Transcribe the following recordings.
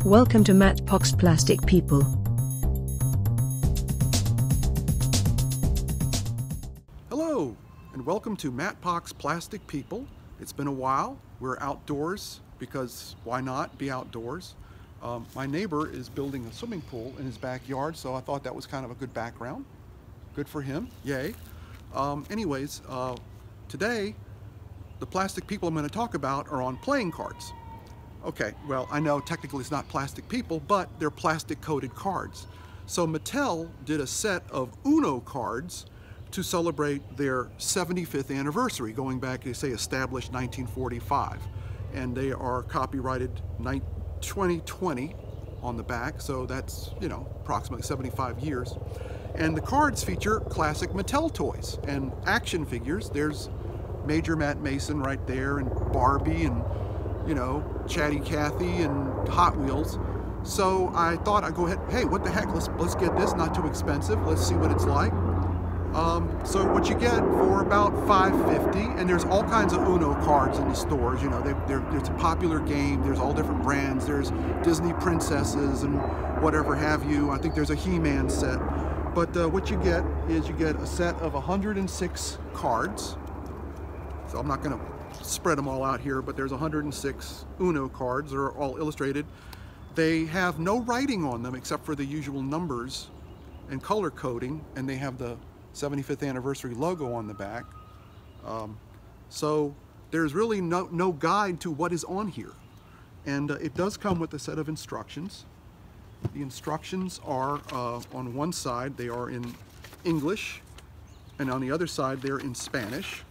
Welcome to Mattel's Plastic People. Hello, and welcome to Mattel's Plastic People. It's been a while. We're outdoors because why not be outdoors? My neighbor is building a swimming pool in his backyard, so I thought that was kind of a good background. Good for him, yay. Today, the plastic people I'm going to talk about are on playing cards. Okay, well, I know technically it's not plastic people, but they're plastic-coated cards. So Mattel did a set of Uno cards to celebrate their 75th anniversary, going back, they say, established 1945. And they are copyrighted 2020 on the back, so that's, approximately 75 years. And the cards feature classic Mattel toys and action figures. There's Major Matt Mason right there, and Barbie, and Chatty Kathy, and Hot Wheels. So I thought I'd go ahead, hey, what the heck, let's get this, not too expensive, let's see what it's like. So what you get for about $5.50, and there's all kinds of Uno cards in the stores, it's a popular game, there's all different brands, there's Disney princesses and whatever have you. I think there's a He-Man set. But what you get is you get a set of 106 cards. So I'm not going to spread them all out here, but there's 106 Uno cards. They're all illustrated. They have no writing on them except for the usual numbers and color coding, and they have the 75th anniversary logo on the back. So there's really no guide to what is on here. And it does come with a set of instructions. The instructions are, on one side, they are in English, and on the other side, they're in Spanish.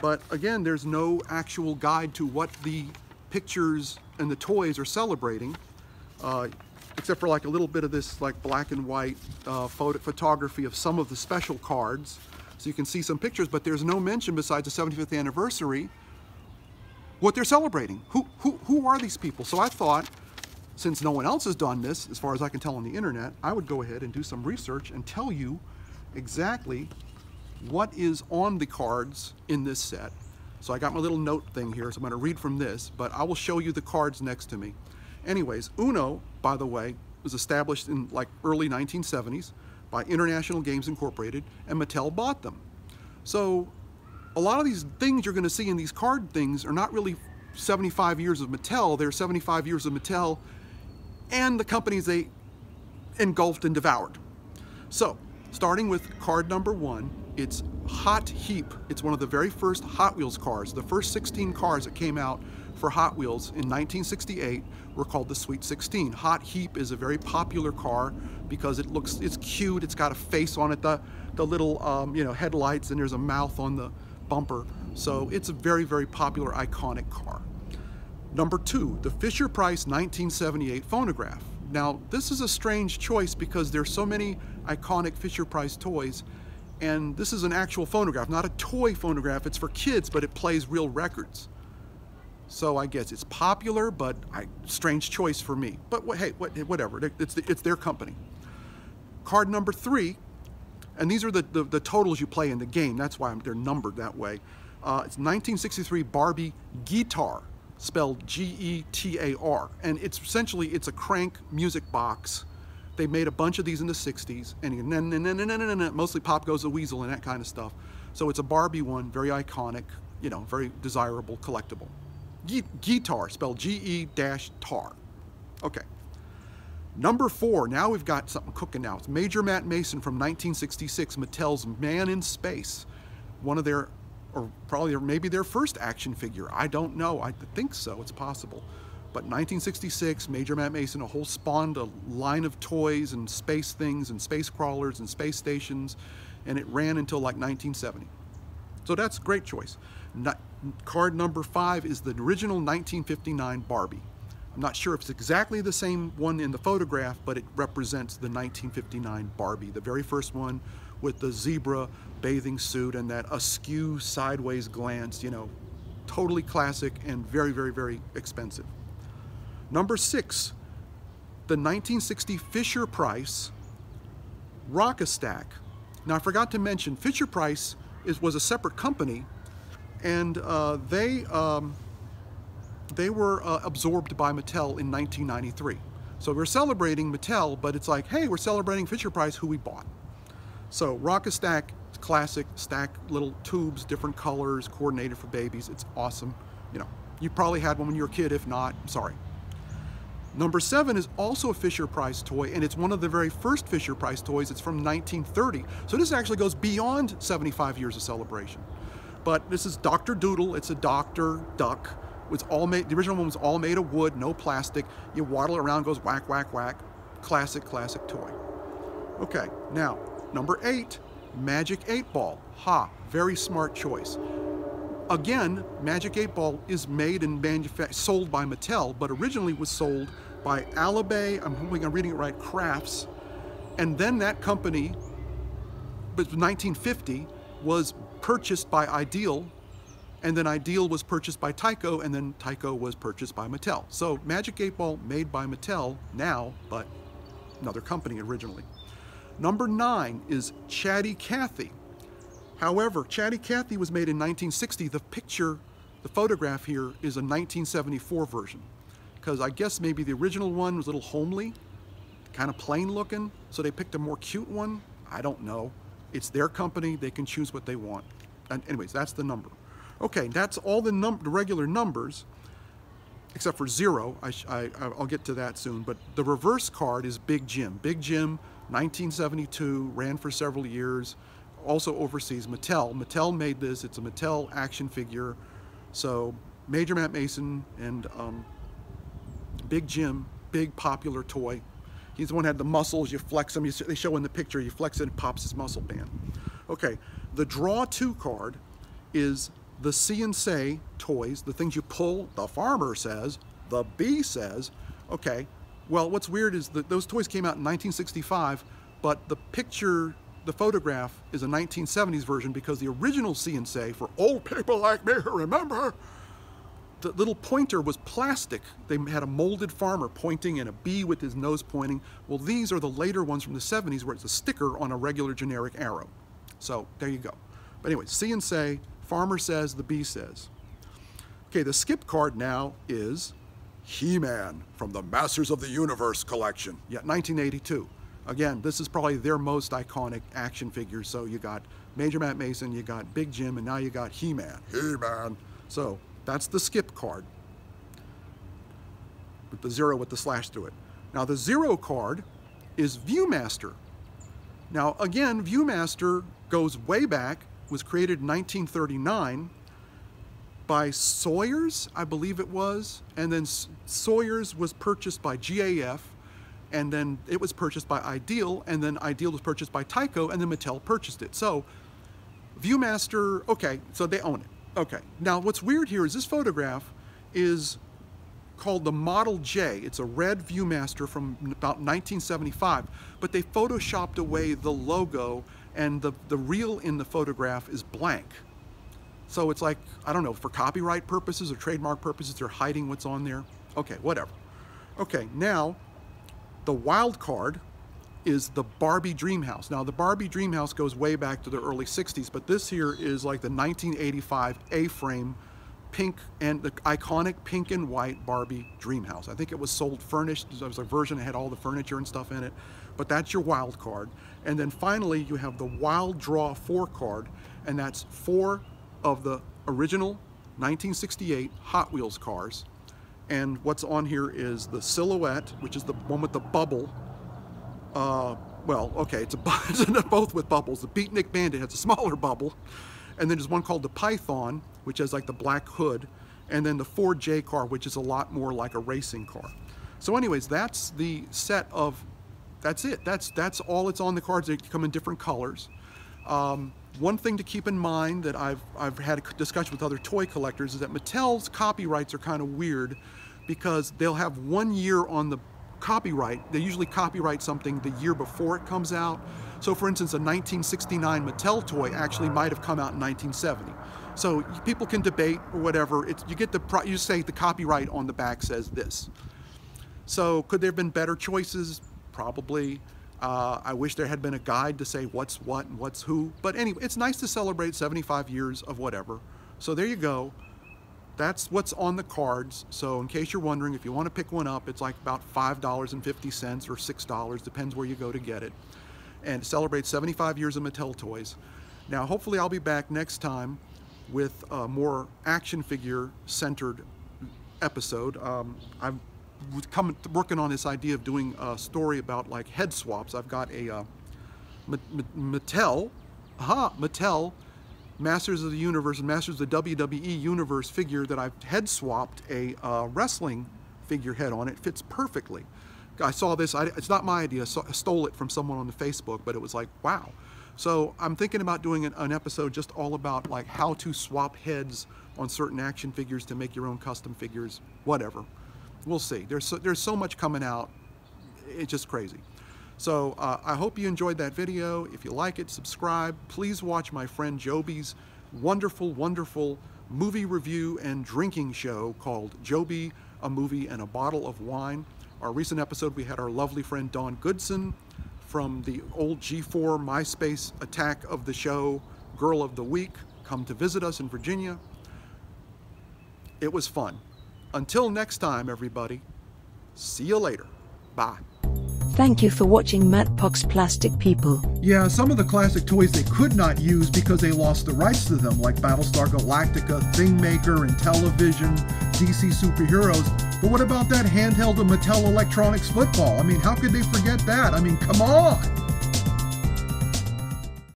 But again, there's no actual guide to what the pictures and the toys are celebrating, except for like a little bit of this like black and white photography of some of the special cards. So you can see some pictures, but there's no mention besides the 75th anniversary what they're celebrating. Who are these people? So I thought, since no one else has done this, as far as I can tell on the internet, I would go ahead and do some research and tell you exactly what is on the cards in this set. So I got my little note thing here, so I'm going to read from this, but I will show you the cards next to me. Anyways, Uno, by the way, was established in like early 1970s by International Games Incorporated, and Mattel bought them. So a lot of these things you're going to see in these card things are not really 75 years of Mattel, they're 75 years of Mattel and the companies they engulfed and devoured. So, starting with card number 1, it's Hot Heap. It's one of the very first Hot Wheels cars. The first 16 cars that came out for Hot Wheels in 1968 were called the Sweet 16. Hot Heap is a very popular car because it's cute, it's got a face on it, the little headlights, and there's a mouth on the bumper. So it's a very, very popular, iconic car. Number 2, the Fisher-Price 1978 Phonograph. Now, this is a strange choice because there's so many iconic Fisher-Price toys, and this is an actual phonograph, not a toy phonograph. It's for kids, but it plays real records. So I guess it's popular, but strange choice for me. But hey, whatever, it's their company. Card number 3, and these are the totals you play in the game. That's why they're numbered that way. It's 1963 Barbie Guitar, spelled G-E-T-A-R, and it's a crank music box. They made a bunch of these in the 60s, and mostly Pop Goes the Weasel and that kind of stuff. So it's a Barbie one, very iconic, very desirable, collectible. Guitar, spelled G-E-tar. Okay. Number 4, now we've got something cooking now. It's Major Matt Mason from 1966, Mattel's Man in Space. One of their, or probably maybe their first action figure. I don't know, I think so, it's possible. But 1966, Major Matt Mason, spawned a line of toys and space things and space crawlers and space stations, and it ran until like 1970. So that's a great choice. Card number 5 is the original 1959 Barbie. I'm not sure if it's exactly the same one in the photograph, but it represents the 1959 Barbie, the very first one with the zebra bathing suit and that askew sideways glance, totally classic and very, very, very expensive. Number 6, the 1960 Fisher-Price Rock-A-Stack. Now I forgot to mention, Fisher-Price was a separate company, and they were absorbed by Mattel in 1993. So we're celebrating Mattel, but it's like, hey, we're celebrating Fisher-Price, who we bought. So Rock-A-Stack, classic, stack little tubes, different colors, coordinated for babies. It's awesome. You know, you probably had one when you were a kid. If not, sorry. Number 7 is also a Fisher-Price toy, and it's one of the very first Fisher-Price toys. It's from 1930. So this actually goes beyond 75 years of celebration. But this is Dr. Doodle. It's a Dr. Duck. It's all made, the original one was all made of wood, no plastic. You waddle it around, goes whack, whack, whack. Classic, classic toy. Okay, now, number 8, Magic 8 Ball. Ha, very smart choice. Again, Magic 8 Ball is made and sold by Mattel, but originally was sold by Alibay, I'm hoping I'm reading it right, Crafts. And then that company, but 1950, was purchased by Ideal, and then Ideal was purchased by Tyco, and then Tyco was purchased by Mattel. So Magic 8 Ball made by Mattel now, but another company originally. Number 9 is Chatty Kathy. However, Chatty Kathy was made in 1960. The picture, the photograph here is a 1974 version, because I guess maybe the original one was a little homely, kind of plain looking, so they picked a more cute one. I don't know. It's their company. They can choose what they want. And anyways, that's the number. Okay, that's all the regular numbers, except for 0. I'll get to that soon. But the reverse card is Big Jim. Big Jim, 1972, ran for several years, also overseas. Mattel made this. It's a Mattel action figure. So Major Matt Mason and Big Jim, big popular toy. He's the one who had the muscles. You flex them. They show in the picture. You flex it, it pops his muscle band. Okay, the Draw 2 card is the See and Say toys, the things you pull. The farmer says, the bee says. Okay, well, what's weird is that those toys came out in 1965, but the picture, the photograph, is a 1970s version, because the original See and Say, for old people like me who remember, the little pointer was plastic. They had a molded farmer pointing and a bee with his nose pointing. Well, these are the later ones from the 70s, where it's a sticker on a regular generic arrow. So there you go. But anyway, See and Say, farmer says, the bee says. Okay, the skip card now is He-Man from the Masters of the Universe collection. Yeah, 1982. Again, this is probably their most iconic action figure. So you got Major Matt Mason, you got Big Jim, and now you got He-Man. He-Man. So that's the skip card, with the 0 with the slash through it. Now the 0 card is Viewmaster. Now again, Viewmaster goes way back, was created in 1939 by Sawyer's, I believe it was, and then Sawyer's was purchased by GAF, and then it was purchased by Ideal, and then Ideal was purchased by Tyco, and then Mattel purchased it. So Viewmaster, okay, so they own it. Okay, now what's weird here is this photograph is called the Model J. It's a red Viewmaster from about 1975, but they photoshopped away the logo, and the reel in the photograph is blank. So it's like, I don't know, for copyright purposes or trademark purposes, they're hiding what's on there. Okay, whatever. Okay, now the wild card is the Barbie Dreamhouse. Now the Barbie Dreamhouse goes way back to the early 60s, but this here is like the 1985 A-frame pink, and the iconic pink and white Barbie Dreamhouse. I think it was sold furnished. There was a version that had all the furniture and stuff in it, but that's your wild card. And then finally you have the Wild Draw 4 card, and that's 4 of the original 1968 Hot Wheels cars. And what's on here is the Silhouette, which is the one with the bubble. Well, okay, it's both with bubbles. The Beatnik Bandit has a smaller bubble. And then there's one called the Python, which has like the black hood. And then the Ford J car, which is a lot more like a racing car. So anyways, that's the set of, that's it. That's all it's on the cards. They come in different colors. One thing to keep in mind that I've had a discussion with other toy collectors is that Mattel's copyrights are kind of weird, because they'll have 1 year on the copyright. They usually copyright something the year before it comes out. So for instance, a 1969 Mattel toy actually might have come out in 1970. So people can debate or whatever. You get you say the copyright on the back says this. So could there have been better choices? Probably. I wish there had been a guide to say what's what and what's who. But anyway, it's nice to celebrate 75 years of whatever. So there you go. that's what's on the cards. So in case you're wondering, if you want to pick one up, it's like about $5.50 or $6, depends where you go to get it. And it celebrates 75 years of Mattel toys. Now, hopefully I'll be back next time with a more action figure centered episode. I've working on this idea of doing a story about like head swaps. I've got a Mattel Masters of the Universe and Masters of the WWE Universe figure that I've head swapped a wrestling figure head on. It fits perfectly. I saw this, it's not my idea, I stole it from someone on the Facebook, but it was like, wow. So I'm thinking about doing an episode just all about like how to swap heads on certain action figures to make your own custom figures, whatever. We'll see. There's so much coming out, it's just crazy. So I hope you enjoyed that video. If you like it, subscribe. Please watch my friend Joby's wonderful, wonderful movie review and drinking show called Joby, a Movie and a Bottle of Wine. Our recent episode, we had our lovely friend Dawn Goodson from the old G4 MySpace attack of the show, Girl of the Week, come to visit us in Virginia. It was fun. Until next time, everybody, see you later. Bye. Thank you for watching Matchbox Plastic People. Yeah, some of the classic toys they could not use because they lost the rights to them, like Battlestar Galactica, Thingmaker, and Television, DC Superheroes. But what about that handheld Mattel Electronics football? I mean, how could they forget that? I mean, come on!